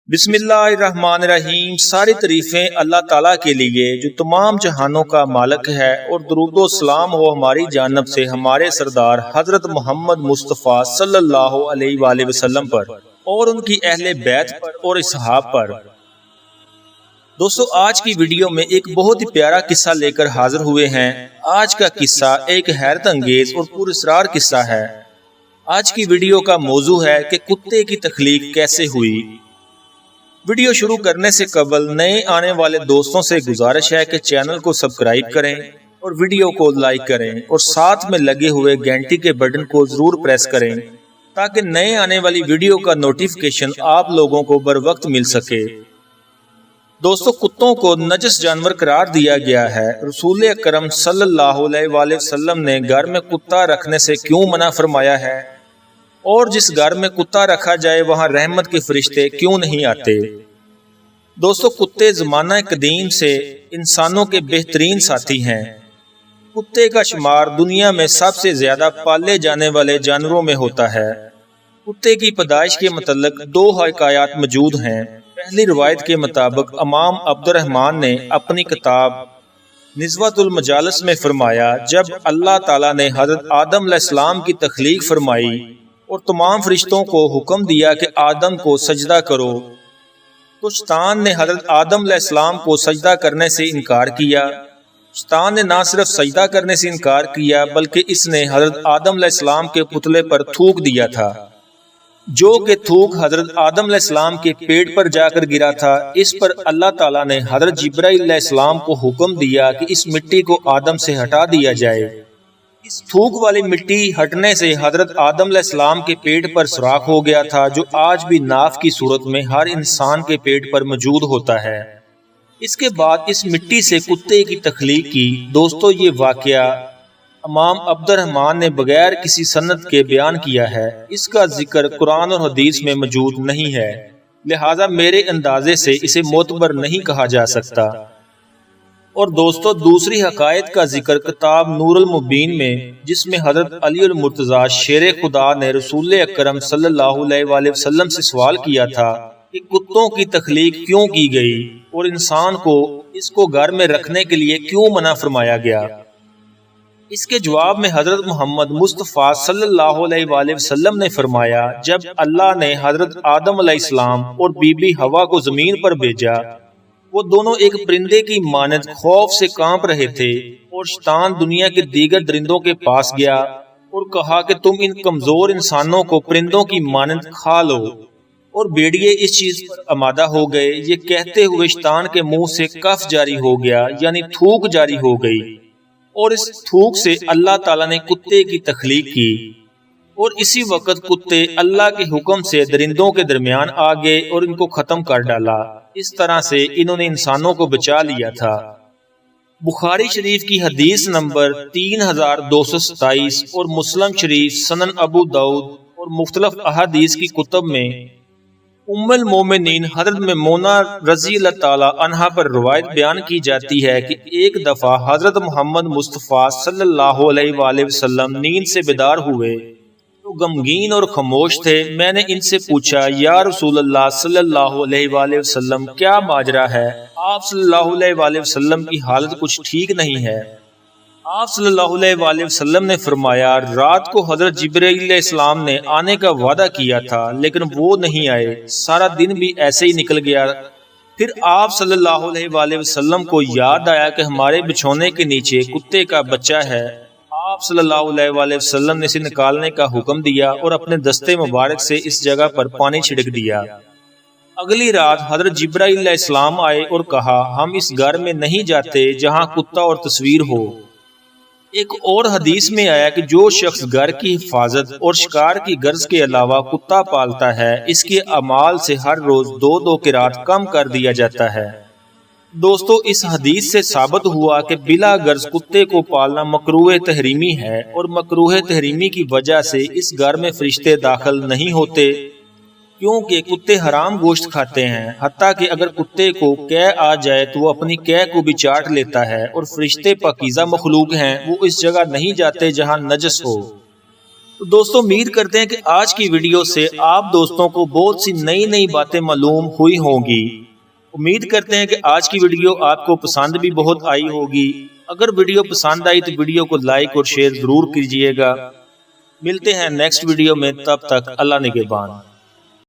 بسم اللہ الرحمن الرحیم۔ ساری تعریفیں اللہ تعالیٰ کے لیے جو تمام جہانوں کا مالک ہے، اور درود و سلام ہو ہماری جانب سے ہمارے سردار حضرت محمد مصطفیٰ صلی اللہ علیہ وآلہ وسلم پر اور ان کی اہل بیت پر اور اصحاب پر۔ دوستو، آج کی ویڈیو میں ایک بہت ہی پیارا قصہ لے کر حاضر ہوئے ہیں۔ آج کا قصہ ایک حیرت انگیز اور پراسرار قصہ ہے۔ آج کی ویڈیو کا موضوع ہے کہ کتے کی تخلیق کیسے ہوئی۔ ویڈیو شروع کرنے سے قبل نئے آنے والے دوستوں سے گزارش ہے کہ چینل کو سبسکرائب کریں اور ویڈیو کو لائک کریں اور ساتھ میں لگے ہوئے گھنٹی کے بٹن کو ضرور پریس کریں تاکہ نئے آنے والی ویڈیو کا نوٹیفیکیشن آپ لوگوں کو بر وقت مل سکے۔ دوستو، کتوں کو نجس جانور قرار دیا گیا ہے۔ رسول اکرم صلی اللہ علیہ وآلہ وسلم نے گھر میں کتا رکھنے سے کیوں منع فرمایا ہے، اور جس گھر میں کتا رکھا جائے وہاں رحمت کے فرشتے کیوں نہیں آتے۔ دوستو، کتے زمانہ قدیم سے انسانوں کے بہترین ساتھی ہیں۔ کتے کا شمار دنیا میں سب سے زیادہ پالے جانے والے جانوروں میں ہوتا ہے۔ کتے کی پیدائش کے متعلق دو حکایات موجود ہیں۔ پہلی روایت کے مطابق امام عبد الرحمن نے اپنی کتاب نزوۃ المجالس میں فرمایا، جب اللہ تعالیٰ نے حضرت آدم علیہ السلام کی تخلیق فرمائی اور تمام فرشتوں کو حکم دیا کہ آدم کو سجدہ کرو، تو شیطان نے حضرت آدم علیہ السلام کو سجدہ کرنے سے انکار کیا۔ شیطان نے نہ صرف سجدہ کرنے سے انکار کیا بلکہ اس نے حضرت آدم علیہ السلام کے پتلے پر تھوک دیا تھا، جو کہ تھوک حضرت آدم علیہ السلام کے پیٹ پر جا کر گرا تھا۔ اس پر اللہ تعالیٰ نے حضرت جبرائیل علیہ السلام کو حکم دیا کہ اس مٹی کو آدم سے ہٹا دیا جائے۔ اس تھوک والی مٹی ہٹنے سے حضرت آدم علیہ السلام کے پیٹ پر سوراخ ہو گیا تھا، جو آج بھی ناف کی صورت میں ہر انسان کے پیٹ پر موجود ہوتا ہے۔ اس کے بعد اس مٹی سے کتے کی تخلیق کی۔ دوستو، یہ واقعہ امام عبد الرحمن نے بغیر کسی سند کے بیان کیا ہے۔ اس کا ذکر قرآن اور حدیث میں موجود نہیں ہے، لہذا میرے اندازے سے اسے معتبر نہیں کہا جا سکتا۔ اور دوستو، دوسری حقائق کا ذکر کتاب نور المبین میں، جس میں حضرت علی المرتضیٰ شیر خدا نے رسول اکرم صلی اللہ علیہ وآلہ وسلم سے سوال کیا تھا کہ کتوں کی تخلیق کیوں کی گئی اور انسان کو اس کو گھر میں رکھنے کے لیے کیوں منع فرمایا گیا۔ اس کے جواب میں حضرت محمد مصطفیٰ صلی اللہ علیہ وآلہ وسلم نے فرمایا، جب اللہ نے حضرت آدم علیہ السلام اور بی بی حوا کو زمین پر بھیجا، وہ دونوں ایک پرندے کی مانند خوف سے کانپ رہے تھے، اور شیطان دنیا کے دیگر درندوں کے پاس گیا اور کہا کہ تم ان کمزور انسانوں کو پرندوں کی مانند کھا لو، اور بھیڑیے اس چیز پر آمادہ ہو گئے۔ یہ کہتے ہوئے شیطان کے منہ سے کف جاری ہو گیا، یعنی تھوک جاری ہو گئی، اور اس تھوک سے اللہ تعالیٰ نے کتے کی تخلیق کی، اور اسی وقت کتے اللہ کے حکم سے درندوں کے درمیان آ گئے اور ان کو ختم کر ڈالا۔ اس طرح سے انہوں نے انسانوں کو بچا لیا تھا۔ بخاری شریف کی حدیث نمبر 3227 اور مسلم شریف، سنن ابو داؤد اور مختلف احادیث کی کتب میں ام المومنین حضرت میمونہ رضی اللہ تعالی عنہا پر روایت بیان کی جاتی ہے کہ ایک دفعہ حضرت محمد مصطفیٰ صلی اللہ علیہ وآلہ وسلم نیند سے بیدار ہوئے تو غمگین اور خاموش تھے۔ میں نے ان سے پوچھا، یا رسول اللہ صلی اللہ علیہ وآلہ وسلم، کیا ماجرا ہے؟ آپ صلی اللہ علیہ وآلہ وسلم کی حالت کچھ ٹھیک نہیں ہے۔ آپ صلی اللہ علیہ وآلہ وسلم نے فرمایا، رات کو حضرت جبرائیل علیہ السلام نے آنے کا وعدہ کیا تھا لیکن وہ نہیں آئے، سارا دن بھی ایسے ہی نکل گیا۔ پھر آپ صلی اللہ علیہ وآلہ وسلم کو یاد آیا کہ ہمارے بچھونے کے نیچے کتے کا بچہ ہے۔ آپ صلی اللہ علیہ وآلہ وسلم نے اسے نکالنے کا حکم دیا اور اپنے دستے مبارک سے اس جگہ پر پانی چھڑک دیا۔ اگلی رات حضرت جبرائیل علیہ السلام آئے اور کہا، ہم اس گھر میں نہیں جاتے جہاں کتا اور تصویر ہو۔ ایک اور حدیث میں آیا کہ جو شخص گھر کی حفاظت اور شکار کی غرض کے علاوہ کتا پالتا ہے، اس کے اعمال سے ہر روز 2 قرات کم کر دیا جاتا ہے۔ دوستو، اس حدیث سے ثابت ہوا کہ بلا غرض کتے کو پالنا مکروہ تحریمی ہے، اور مکروہ تحریمی کی وجہ سے اس گھر میں فرشتے داخل نہیں ہوتے، کیونکہ کتے حرام گوشت کھاتے ہیں۔ حتیٰ کہ اگر کتے کو قے آ جائے تو وہ اپنی قے کو بھی چاٹ لیتا ہے، اور فرشتے پاکیزہ مخلوق ہیں، وہ اس جگہ نہیں جاتے جہاں نجس ہو۔ تو دوستوں امید کرتے ہیں کہ آج کی ویڈیو سے آپ دوستوں کو بہت سی نئی باتیں معلوم ہوئی ہوں گی۔ امید کرتے ہیں کہ آج کی ویڈیو آپ کو پسند بھی بہت آئی ہوگی۔ اگر ویڈیو پسند آئی تو ویڈیو کو لائک اور شیئر ضرور کیجیے گا۔ ملتے ہیں نیکسٹ ویڈیو میں، تب تک اللہ نگہبان۔